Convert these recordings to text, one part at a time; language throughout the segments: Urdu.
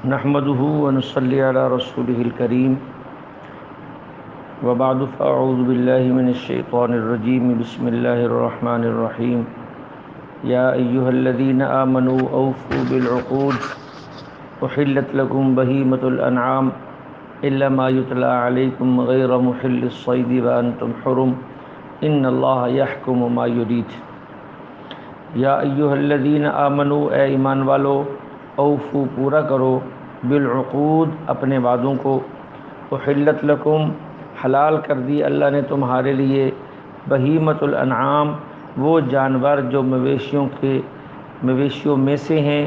نحمده ونصلي على رسوله الكريم وبعد فأعوذ بالله من الشيطان الرجيم بسم الله الرحمن الرحيم يا أيها الذين آمنوا أوفوا بالعقود أحلت لكم بهيمة الأنعام إلا ما يتلى عليكم غير محل الصيد وأنتم حرم إن الله يحكم ما يريد یا ایھا الذین آمنوا اے ایمان والو اوفو پورا کرو بالعقود اپنے وعدوں کو احلت لکم حلال کر دی اللہ نے تمہارے لیے بہیمۃ الانعام وہ جانور جو مویشیوں میں سے ہیں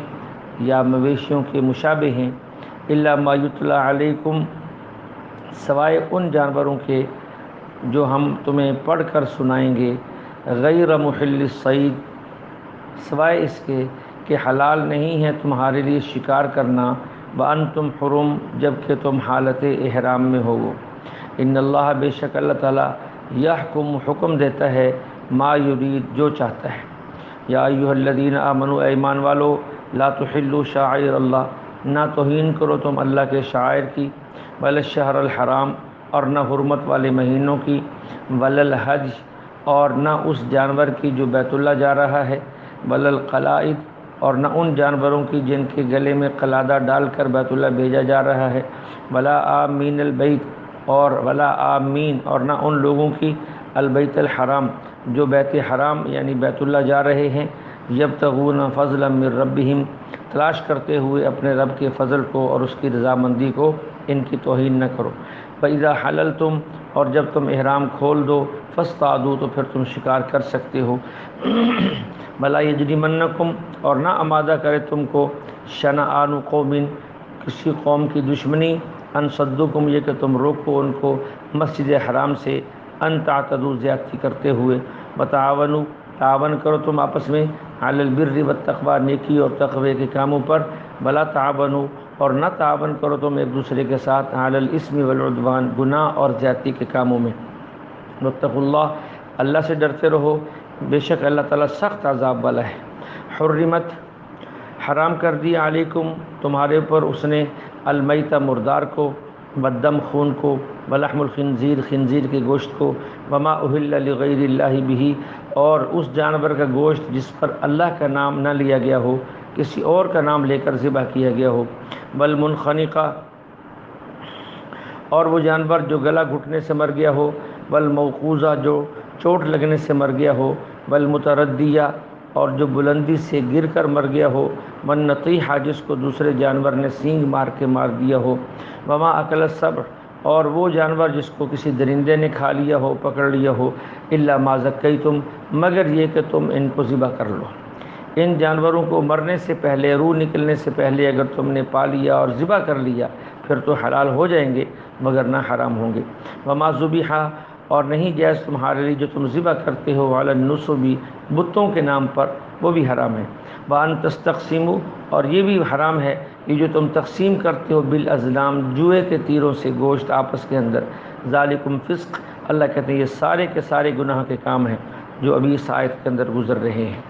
یا مویشیوں کے مشابہ ہیں الا ما یتلی علیکم سوائے ان جانوروں کے جو ہم تمہیں پڑھ کر سنائیں گے غیر محل الصید سوائے اس کے کہ حلال نہیں ہے تمہارے لیے شکار کرنا وانتم حرم جب کہ تم حالت احرام میں ہو ان اللہ بے شک اللہ تعالیٰ یحکم حکم دیتا ہے ما یرید جو چاہتا ہے یا ایھا الذین آمنوا اے ایمان والو لا تحلوا شعائر اللہ نہ توہین کرو تم اللہ کے شعائر کی ولا الشہر الحرام اور نہ حرمت والے مہینوں کی ولا الحج اور نہ اس جانور کی جو بیت اللہ جا رہا ہے ولا القلائد اور نہ ان جانوروں کی جن کے گلے میں قلادہ ڈال کر بیت اللہ بھیجا جا رہا ہے ولا آمین البیت ولا آمین اور نہ ان لوگوں کی البیت الحرام جو بیت حرام یعنی بیت اللہ جا رہے ہیں یبتغون فضلا من ربہم تلاش کرتے ہوئے اپنے رب کے فضل کو اور اس کی رضامندی کو ان کی توہین نہ کرو فَإِذَا حَلَلْتُمْ اور جب تم احرام کھول دو فاصطادوا تو پھر تم شکار کر سکتے ہو وَلَا يَجْرِمَنَّكُمْ اور نہ آمادہ کرے تم کو شنآن قوم کسی قوم کی دشمنی ان صدوکم یہ کہ تم روکو ان کو مسجد حرام سے ان تعتدوا زیادتی کرتے ہوئے وتعاونوا تعاون کرو تم آپس میں علی البر والتقوی نیکی اور تقوی کے کاموں پر ولا تعاونوا اور نہ تعاون کرو تم ایک دوسرے کے ساتھ علی الاثم والعدوان گناہ اور زیادتی کے کاموں میں واتقوا اللہ اللہ سے ڈرتے رہو بے شک اللہ تعالیٰ سخت عذاب والا ہے حرمت حرام کر دی علیکم تمہارے اوپر اس نے المیتہ مردار کو والدم خون کو ولحم الخنزیر خنزیر کے گوشت کو وما اہل لغیر اللہ بہ اور اس جانور کا گوشت جس پر اللہ کا نام نہ لیا گیا ہو کسی اور کا نام لے کر ذبح کیا گیا ہو والمنخنقہ اور وہ جانور جو گلا گھٹنے سے مر گیا ہو والموقوذہ جو چوٹ لگنے سے مر گیا ہو والمتردیہ اور جو بلندی سے گر کر مر گیا ہو والنطیحہ جس کو دوسرے جانور نے سینگ مار کے مار دیا ہو وما اکل السبع اور وہ جانور جس کو کسی درندے نے کھا لیا ہو پکڑ لیا ہو الا ما ذکیتم مگر یہ کہ تم ان کو ذبح کر لو ان جانوروں کو مرنے سے پہلے روح نکلنے سے پہلے اگر تم نے پا لیا اور ذبح کر لیا پھر تو حلال ہو جائیں گے مگر نہ حرام ہوں گے وما ذبیحہ اور نہیں جائز تمہارے لیے جو تم ذبح کرتے ہو علی النصب بتوں کے نام پر وہ بھی حرام ہے وان تستقسموا اور یہ بھی حرام ہے کہ جو تم تقسیم کرتے ہو بالازلام جوئے کے تیروں سے گوشت آپس کے اندر ذالکم فسق اللہ کہتے ہیں یہ سارے کے سارے گناہ کے کام ہیں جو ابھی اس آیت کے اندر گزر رہے ہیں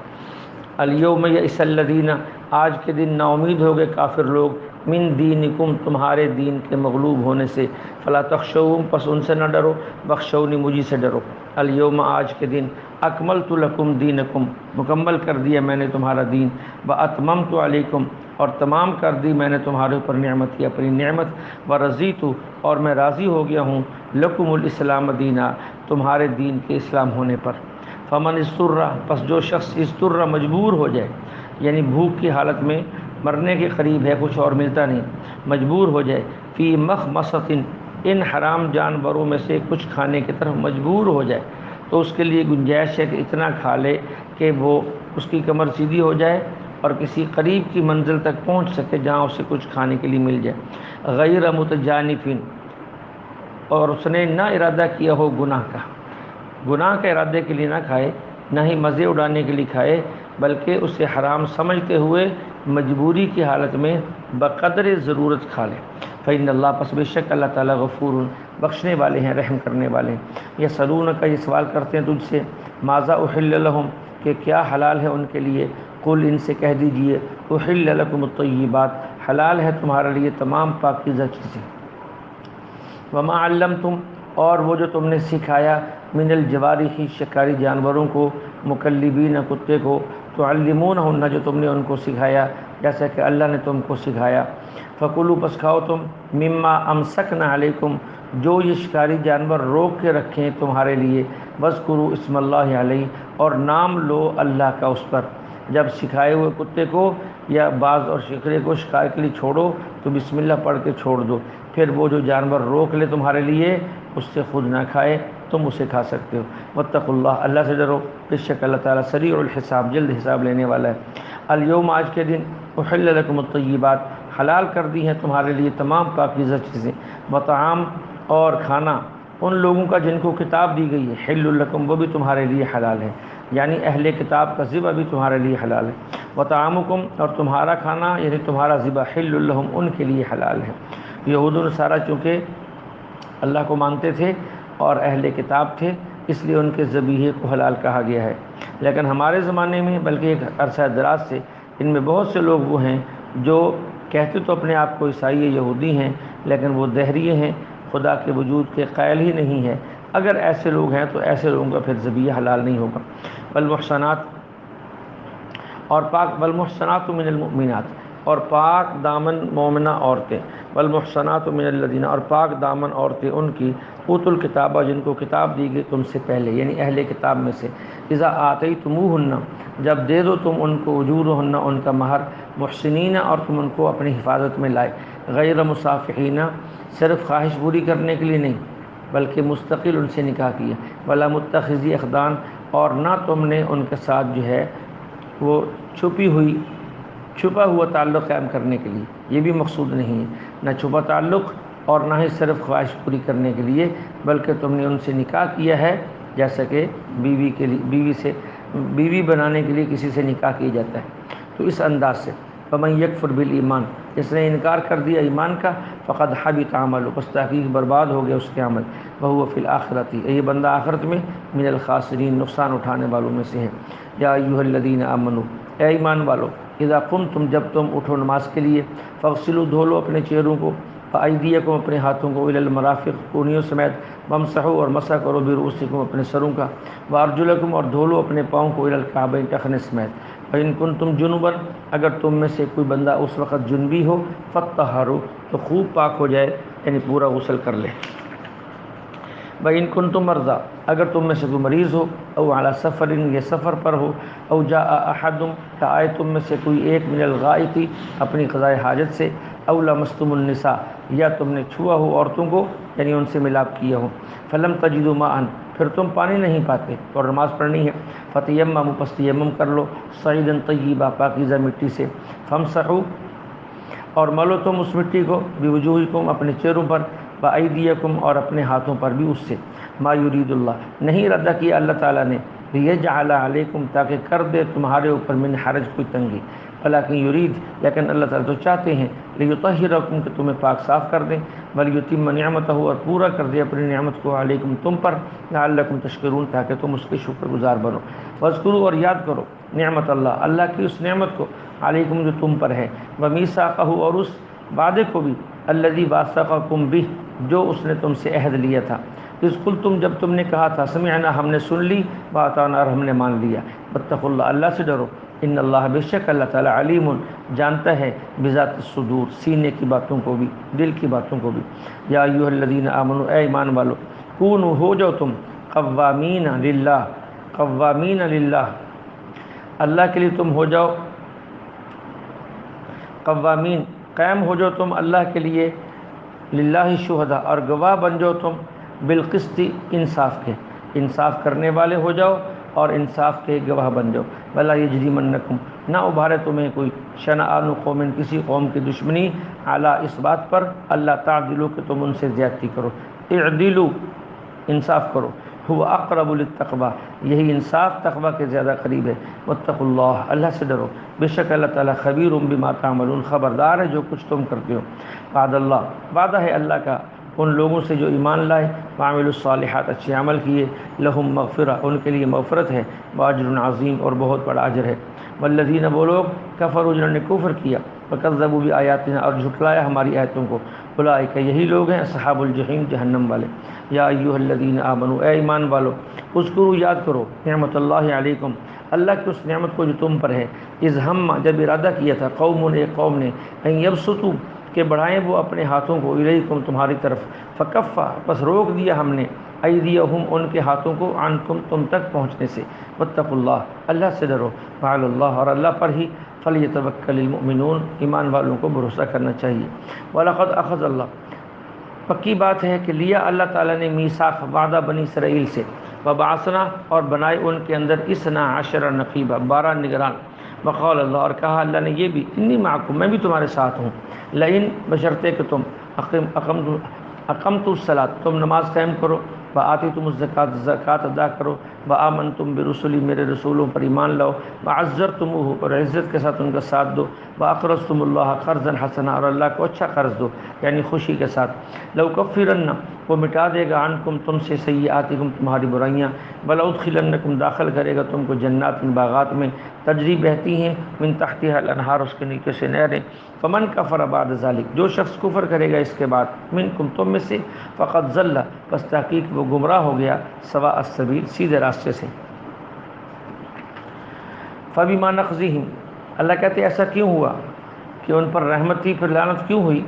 الیوم یئس الذین آج کے دن نا امید ہو گئے کافر لوگ من دینکم تمہارے دین کے مغلوب ہونے سے فلا تخشوہم پس ان سے نہ ڈرو بخشونی مجھے سے ڈرو الیوم آج کے دن اکملت لکم دینکم مکمل کر دیا میں نے تمہارا دین واتممت علیکم اور تمام کر دی میں نے تمہارے اوپر نعمت اپنی نعمت ورضیت اور میں راضی ہو گیا ہوں لکم الاسلام دینا تمہارے دین کے اسلام ہونے پر فمن استر پس جو شخص استر مجبور ہو جائے یعنی بھوک کی حالت میں مرنے کے قریب ہے کچھ اور ملتا نہیں مجبور ہو جائے فی مخمصۃ ان حرام جانوروں میں سے کچھ کھانے کی طرف مجبور ہو جائے تو اس کے لیے گنجائش ہے کہ اتنا کھا لے کہ وہ اس کی کمر سیدھی ہو جائے اور کسی قریب کی منزل تک پہنچ سکے جہاں اسے کچھ کھانے کے لیے مل جائے غیر متجانف اور اس نے نہ ارادہ کیا ہو گناہ کا ارادے کے لیے نہ کھائے نہ ہی مزے اڑانے کے لیے کھائے بلکہ اسے حرام سمجھتے ہوئے مجبوری کی حالت میں بقدر ضرورت کھا لے فإن اللہ پس بے شک اللہ تعالیٰ غفور بخشنے والے ہیں رحم کرنے والے ہیں یسألونک یہ سوال کرتے ہیں تجھ سے ماذا احل لہم کہ کیا حلال ہے ان کے لیے قل ان سے کہہ دیجئے احل لکم الطیبات حلال ہے تمہارے لیے تمام پاکیزہ چیزیں۔ وما علمتم، اور وہ جو تم نے سکھایا، من الجوارح شکاری جانوروں کو، مکلبین کتے کو، تعلمونہن جو تم نے ان کو سکھایا جیسا کہ اللہ نے تم کو سکھایا، فکلوا پس کھاؤ تم، مما امسکنا علیکم جو یہ شکاری جانور روک کے رکھیں تمہارے لیے، واذکروا اسم اللہ علیہ اور نام لو اللہ کا اس پر۔ جب سکھائے ہوئے کتے کو یا باز اور شکرے کو شکار کے لیے چھوڑو تو بسم اللہ پڑھ کے چھوڑ دو، پھر وہ جو جانور روک لے تمہارے لیے اس سے خود نہ کھائے، تم اسے کھا سکتے ہو۔ واتقوا اللہ، اللہ سے ڈرو، بے شک اللہ تعالیٰ سریع الحساب، جلد حساب لینے والا ہے۔ الیوم، آج کے دن، احل لکم الطیبات، حلال کر دی ہیں تمہارے لیے تمام پاکیزہ چیزیں، وطعام اور کھانا ان لوگوں کا جن کو کتاب دی گئی ہے، حل لکم وہ بھی تمہارے لیے حلال ہے، یعنی اہل کتاب کا ذبح بھی تمہارے لیے حلال ہے، وطعامکم اور تمہارا کھانا یعنی تمہارا ذبح حل لہم ان کے لیے حلال ہے۔ یہود و نصارہ چونکہ اللہ کو مانتے تھے اور اہل کتاب تھے اس لیے ان کے ذبیحے کو حلال کہا گیا ہے، لیکن ہمارے زمانے میں بلکہ ایک عرصہ دراز سے ان میں بہت سے لوگ وہ ہیں جو کہتے تو اپنے آپ کو عیسائی یہودی ہیں لیکن وہ دہریے ہیں، خدا کے وجود کے قائل ہی نہیں ہے۔ اگر ایسے لوگ ہیں تو ایسے لوگوں کا پھر ذبیحہ حلال نہیں ہوگا۔ والمحصنات اور پاک، والمحصنات من المؤمنات اور پاک دامن مومنہ عورتیں، والمحصنات من الذین اور پاک دامن عورتیں ان کی اوتوا الکتابہ جن کو کتاب دی گئی تم سے پہلے یعنی اہل کتاب میں سے، اذا آتیتموہن جب دے دو تم ان کو، اجورہن ان کا مہر، محسنین اور تم ان کو اپنی حفاظت میں لائے، غیر مصافحین صرف خواہش پوری کرنے کے لیے نہیں بلکہ مستقل ان سے نکاح کیا، ولا متخذی اخدان اور نہ تم نے ان کے ساتھ جو ہے وہ چھپا ہوا تعلق قائم کرنے کے لیے، یہ بھی مقصود نہیں ہے، نہ چھپا تعلق اور نہ ہی صرف خواہش پوری کرنے کے لیے بلکہ تم نے ان سے نکاح کیا ہے جیسا کہ بیوی کے لیے بیوی بنانے کے لیے کسی سے نکاح کیا جاتا ہے، تو اس انداز سے۔ فمن یکفر بالایمان جس نے انکار کر دیا ایمان کا، فقد حبط عملہ بس تحقیق برباد ہو گیا اس کے عمل، وہو فی الآخرۃ یہ بندہ آخرت میں من الخاسرین نقصان اٹھانے والوں میں سے ہے۔ یا ایھا الذین آمنوا اے ایمان والو، اذا قمتم جب تم اٹھو نماز کے لیے، فاغسلوا دھو لو اپنے چہروں کو، فایدیکم اپنے ہاتھوں کو، الی المرافق کونیوں سمیت، وامسحوا اور مسح کرو برؤوسکم اپنے سروں کا، وارجلکم اور دھو لو اپنے پاؤں کو، الی الکعبین ٹخنے سمیت، فإن کنتم جنبا اگر تم میں سے کوئی بندہ اس وقت جنبی ہو، فطہروا تو خوب پاک ہو جائے یعنی پورا غسل کر لے، وإن کنتم مرضی اگر تم میں سے کوئی مریض ہو، او علی سفر یا سفر پر ہو، او جاء احد یا آئے تم میں سے کوئی ایک من الغائط اپنی قضاء حاجت سے، او لمستم النساء یا تم نے چھوا ہو عورتوں کو یعنی ان سے ملاپ کیا ہو، فلم تجدوا ماء پھر تم پانی نہیں پاتے اور نماز پڑھنی ہے، فتیمموا پس تیمم کر لو، صعیدا طیبا پاکیزہ مٹی سے، فامسحوا اور ملو تم اس مٹی کو، بوجوہکم اپنے چہروں پر، وایدیکم اور اپنے ہاتھوں پر بھی اس سے، ما یرید اللہ نہیں ارادہ کیا اللہ تعالیٰ نے، لیجعل علیکم تاکہ کر دے تمہارے اوپر من حرج کوئی تنگی، ولیکن یرید لیکن اللہ تعالیٰ تو چاہتے ہیں، لیطہرکم کہ تمہیں پاک صاف کر دیں، ولیتم نعمتہ اور پورا کر دے اپنی نعمت کو، علیکم تم پر، لعلکم تشکرون تاکہ تم اس کے شکر گزار بنو، واذکروا اور یاد کرو نعمت اللہ اللہ کی اس نعمت کو، علیکم جو تم پر ہے، ومیثاقہ اور اس وعدے کو بھی، الذی واثقکم بہ جو اس نے تم سے عہد لیا تھا، اذ قلتم جب تم نے کہا تھا، سمعنا ہم نے سن لی، واطعنا اور ہم نے مان لیا، واتقوا اللہ اللہ سے ڈرو، ان اللہ بے شک اللہ تعالیٰ علیم جانتا ہے، بذات الصدور سینے کی باتوں کو بھی دل کی باتوں کو بھی۔ یا ایھا الذین آمنوا اے ایمان والو، کونوا ہو جاؤ تم قوامین للہ اللہ کے لیے تم ہو جاؤ قوامین قائم ہو جاؤ تم اللہ کے لیے، للہ شہداء اور گواہ بن جاؤ تم، بالقسط انصاف کے، انصاف کرنے والے ہو جاؤ اور انصاف کے گواہ بن جاؤ، ولا یجرمنکم نہ ابھارے تمہیں کوئی شنآن قوم کسی قوم کی دشمنی، علی اس بات پر، اللہ تعدلوا کہ تم ان سے زیادتی کرو، اعدلوا انصاف کرو، هو اقرب للتقوی یہی انصاف تقوی کے زیادہ قریب ہے، واتقوا اللہ اللہ سے ڈرو، بے شک اللہ تعالیٰ خبیر بما تعملون خبردار ہے جو کچھ تم کرتے ہو۔ وعد اللہ وعدہ ہے اللہ کا ان لوگوں سے جو ایمان لائے، وعملوا الصالحات اچھے عمل کیے، لہم مغفرہ ان کے لیے مغفرت ہے، واجر عظیم اور بہت بڑا اجر ہے، والذین وہ لوگ کفروا جنہوں نے کفر کیا، وکذبوا بآیاتنا، اور جھٹلایا ہماری آیتوں کو، اولئک یہی لوگ ہیں اصحاب الجحیم جہنم والے۔ یا ایھا الذین آمنوا، اے ایمان والو، اذکروا یاد کرو نعمت اللہ علیکم، اللہ کی اس نعمت کو جو تم پر ہے، اذ ہم جب ارادہ کیا تھا قوم ایک قوم نے، ان یبسطوا کہ بڑھائیں وہ اپنے ہاتھوں کو، الیکم تمہاری طرف، فکفا بس روک دیا ہم نے، ایدیہم ان کے ہاتھوں کو، عنکم تم تک پہنچنے سے، واتقوا اللہ اللہ سے ڈرو، وعلی اللہ اور اللہ پر ہی، فلیتوکل المؤمنون ایمان والوں کو بھروسہ کرنا چاہیے۔ وَلَقَدْ أَخَذَ اللہ پکی بات ہے کہ لیا اللہ تعالیٰ نے میثاق وعدہ بنی اسرائیل سے، وبعثنا اور بنائے ان کے اندر 12 نقیبہ 12 نگران، وقال اللہ اور کہا اللہ نے یہ بھی، انی معکم میں بھی تمہارے ساتھ ہوں، لئن بشرطے کہ تم اقمتم الصلاۃ تم نماز قائم کرو، وآتیتم الزکوٰۃ زکوٰۃ ادا کرو، وآمنتم برسلی میرے رسولوں پر ایمان لاؤ، وعزرتموہ اور عزت کے ساتھ ان کا ساتھ دو، واقرضتم اللہ قرضا حسنا اور اللہ کو اچھا قرض دو یعنی خوشی کے ساتھ، لأکفرن وہ مٹا دے گا عنکم تم سے سیئاتکم تمہاری برائیاں، ولأدخلنکم داخل کرے گا تم کو جنات باغات میں، تجری بہتی ہیں من تحتها الانہار اس کے نیچے سے نہریں، فمن کفر بعد ذلک جو شخص کفر کرے گا اس کے بعد، منکم تم میں سے، فقد ضل بس تحقیق وہ گمراہ ہو گیا، سواء السبیل سیدھے راستے سے۔ فبما نقضہم اللہ کہتے ہیں ایسا کیوں ہوا کہ ان پر رحمت تھی پھر لعنت کیوں ہوئی،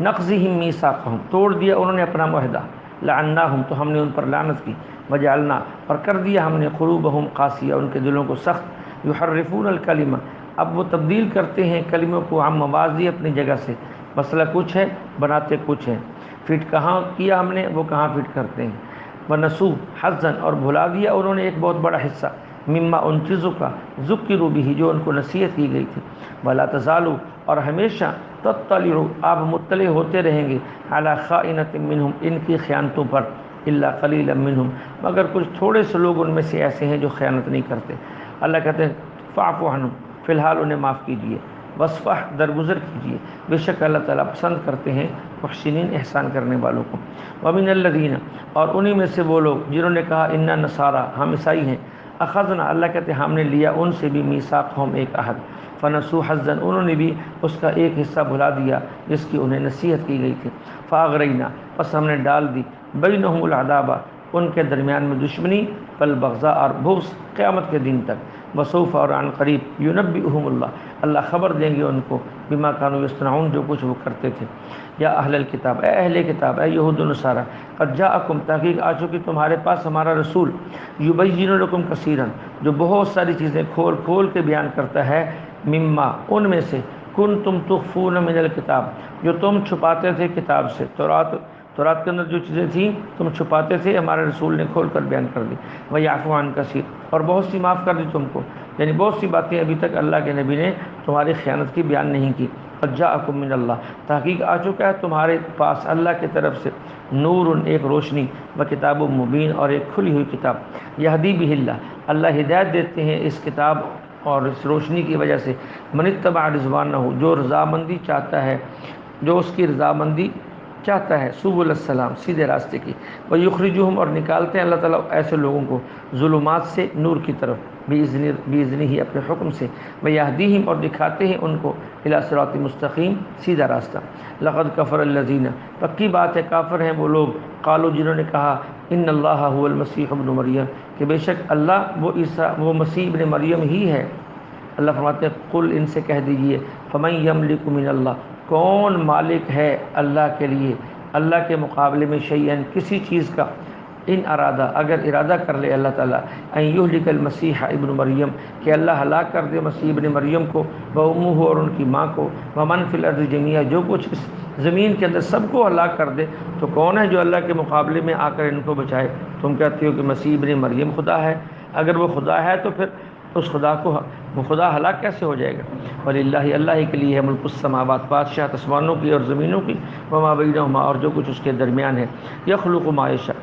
نقضہم میثاقہم توڑ دیا انہوں نے اپنا معاہدہ، لعناہم تو ہم نے ان پر لعنت کی، وجعلنا اور کر دیا ہم نے قلوبہم قاسیہ ان کے دلوں کو سخت، یحرفون الکلمہ اب وہ تبدیل کرتے ہیں کلموں کو عن مواضع اپنی جگہ سے، مسئلہ کچھ ہے بناتے کچھ ہیں، فٹ کہاں کیا ہم نے وہ کہاں فٹ کرتے ہیں، ونسوا حظا اور بھلا دیا انہوں نے ایک بہت بڑا حصہ، مما ان چیزوں کا ذکروا بھی جو ان کو نصیحت کی گئی تھی، ولا تزالوا اور ہمیشہ تطلع آپ مطلع ہوتے رہیں گے، علی خائنۃ منہم ان کی خیانتوں پر، الا قلیلا منہم مگر کچھ تھوڑے سے لوگ ان میں سے ایسے ہیں جو خیانت نہیں کرتے۔ اللہ کہتے ہیں فاعف عنہم فی الحال انہیں معاف کیجیے، وصفح درگزر کیجیے، بے شک اللہ تعالیٰ پسند کرتے ہیں محسنین احسان کرنے والوں کو۔ ومن الذین اور انہی میں سے وہ لوگ جنہوں نے کہا انا نصارا ہم عیسائی ہیں، اخذنا اللہ کہتے ہیں ہم نے لیا ان سے بھی میثاقہم ایک عہد، فنسوا حظا انہوں نے بھی اس کا ایک حصہ بھلا دیا جس کی انہیں نصیحت کی گئی تھی، فاغرینا پس ہم نے ڈال دی بینہم العداوہ ان کے درمیان میں دشمنی، والبغضاء اور بغض قیامت کے دن تک، وسوف اور عن قریب ینبئہم اللہ اللہ خبر دیں گے ان کو بما کانوا یصنعون جو کچھ وہ کرتے تھے۔ یا اہل الکتاب اے اہل کتاب اے یہود و نصارہ، قد جاءکم تحقیق آ چکی تمہارے پاس ہمارا رسول، یبین لکم کثیرا جو بہت ساری چیزیں کھول کھول کے بیان کرتا ہے، مما ان میں سے کنتم تخفون من الکتاب جو تم چھپاتے تھے کتاب سے، تورات کے اندر جو چیزیں تھیں تم چھپاتے تھے ہمارے رسول نے کھول کر بیان کر دی، ویعفو عن کثیر اور بہت سی معاف کر دی تم کو، یعنی بہت سی باتیں ابھی تک اللہ کے نبی نے تمہاری خیانت کی بیان نہیں کی۔ قد جاءکم من اللہ تحقیق آ چکا ہے تمہارے پاس اللہ کی طرف سے، نور ایک روشنی، و کتاب مبین اور ایک کھلی ہوئی کتاب، یہدی بہ اللہ اللہ ہدایت دیتے ہیں اس کتاب اور اس روشنی کی وجہ سے، من اتبع رضوانہ جو رضامندی چاہتا ہے، جو اس کی رضامندی چاہتا ہے، سبل السلام سیدھے راستے کی، ویخرجہم اور نکالتے ہیں اللہ تعالیٰ ایسے لوگوں کو ظلمات سے نور کی طرف، باذنہ ہی اپنے حکم سے، ویہدیہم اور دکھاتے ہیں ان کو الی صراط مستقیم سیدھا راستہ۔ لقد کفر الذین پکی بات ہے کافر ہیں وہ لوگ، قالوا جنہوں نے کہا ان اللہ هو المسیح ابن مریم کہ بے شک اللہ وہ مسیح ابن مریم ہی ہے۔ اللہ فرماتے ہیں قل ان سے کہہ دیجئے فمن یملک من اللہ کون مالک ہے اللہ کے لیے اللہ کے مقابلے میں شیئن کسی چیز کا، ان ارادہ اگر ارادہ کر لے اللہ تعالیٰ، ان یہلک المسیح ابن مریم کہ اللہ ہلاک کر دے مسیح ابن مریم کو، وامہ اور ان کی ماں کو، ومن فی الارض جمیعا جو کچھ اس زمین کے اندر سب کو ہلاک کر دے، تو کون ہے جو اللہ کے مقابلے میں آ کر ان کو بچائے؟ تم کہتے ہو کہ مسیح ابن مریم خدا ہے، اگر وہ خدا ہے تو پھر اس خدا کو وہ خدا ہلاک کیسے ہو جائے گا؟ وللہ اللہ ہی کے لیے ہے ملک السماوات بادشاہت آسمانوں کی اور زمینوں کی، وما بینہما اور جو کچھ اس کے درمیان ہے، یخلق ما یشاء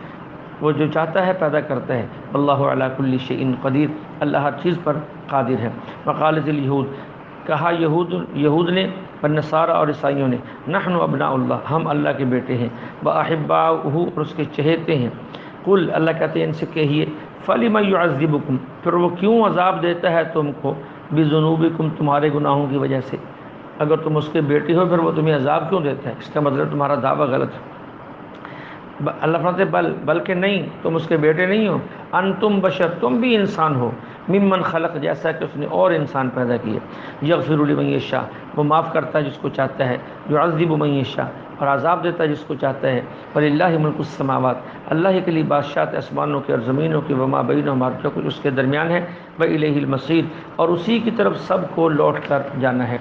وہ جو چاہتا ہے پیدا کرتا ہے، اللہ علی کل شیء قدیر اللہ ہر چیز پر قادر ہے۔ وقالت الیہود کہا یہود نے، والنصارى اور عیسائیوں نے، نحن ابناء اللہ ہم اللہ کے بیٹے ہیں، واحباؤہ اور اس کے چہیتے ہیں، قل اللہ کہتے ہیں ان سے کہیے فلم یعذبکم پھر وہ کیوں عذاب دیتا ہے تم کو، بذنوبکم تمہارے گناہوں کی وجہ سے، اگر تم اس کے بیٹی ہو پھر وہ تمہیں عذاب کیوں دیتا ہے؟ اس کا مطلب تمہارا دعویٰ غلط ہے۔ اللہ فرماتے بلکہ نہیں، تم اس کے بیٹے نہیں ہو، انتم بشر، تم بھی انسان ہو، ممن خلق، جیسا کہ اس نے اور انسان پیدا کیے، یغفر لمن یشاء، وہ معاف کرتا ہے جس کو چاہتا ہے، یعذب من یشاء، اور عذاب دیتا ہے جس کو چاہتا ہے، وللہ ملک السماوات، اللہ ہی کے لیے بادشاہت آسمانوں کے اور زمینوں کے، وما بینہما، جو کچھ اس کے درمیان ہے، والیہ المصیر، اور اسی کی طرف سب کو لوٹ کر جانا ہے۔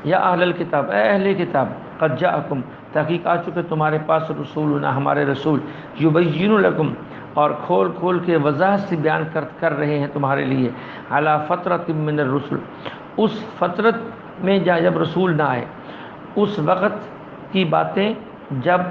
یا اہل الکتاب، اے اہل کتاب، قد جاءکم، تحقیق آ چکے تمہارے پاس رسولنا، ہمارے رسول، یبین لکم، اور کھول کھول کے وضاحت سے بیان کر رہے ہیں تمہارے لیے، علی فترۃ من الرسل، اس فترت میں جب رسول نہ آئے، اس وقت کی باتیں جب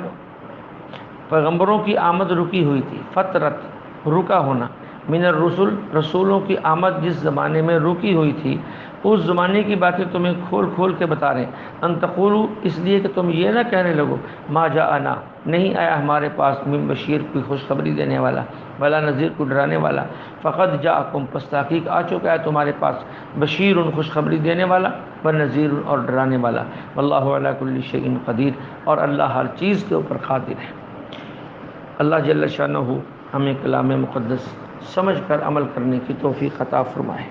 پیغمبروں کی آمد رکی ہوئی تھی، فترت رکا ہونا، من الرسل، رسولوں کی آمد جس زمانے میں رکی ہوئی تھی، اس زمانے کی باتیں تمہیں کھول کھول کے بتا رہے ہیں، ان تقولوا، اس لیے کہ تم یہ نہ کہنے لگو، ما جاءنا، نہیں آیا ہمارے پاس، من بشیر، کوئی خوشخبری دینے والا، ولا نذیر، کو ڈرانے والا، فقد جاءکم، پس تحقیق آ چکا ہے تمہارے پاس، بشیر، خوشخبری دینے والا، ونذیر، اور ڈرانے والا، واللہ علی کل شیء قدیر، اور اللہ ہر چیز کے اوپر قادر ہے۔ اللہ جل شانہ ہمیں کلام مقدس سمجھ کر عمل کرنے کی توفیق عطا فرمائے۔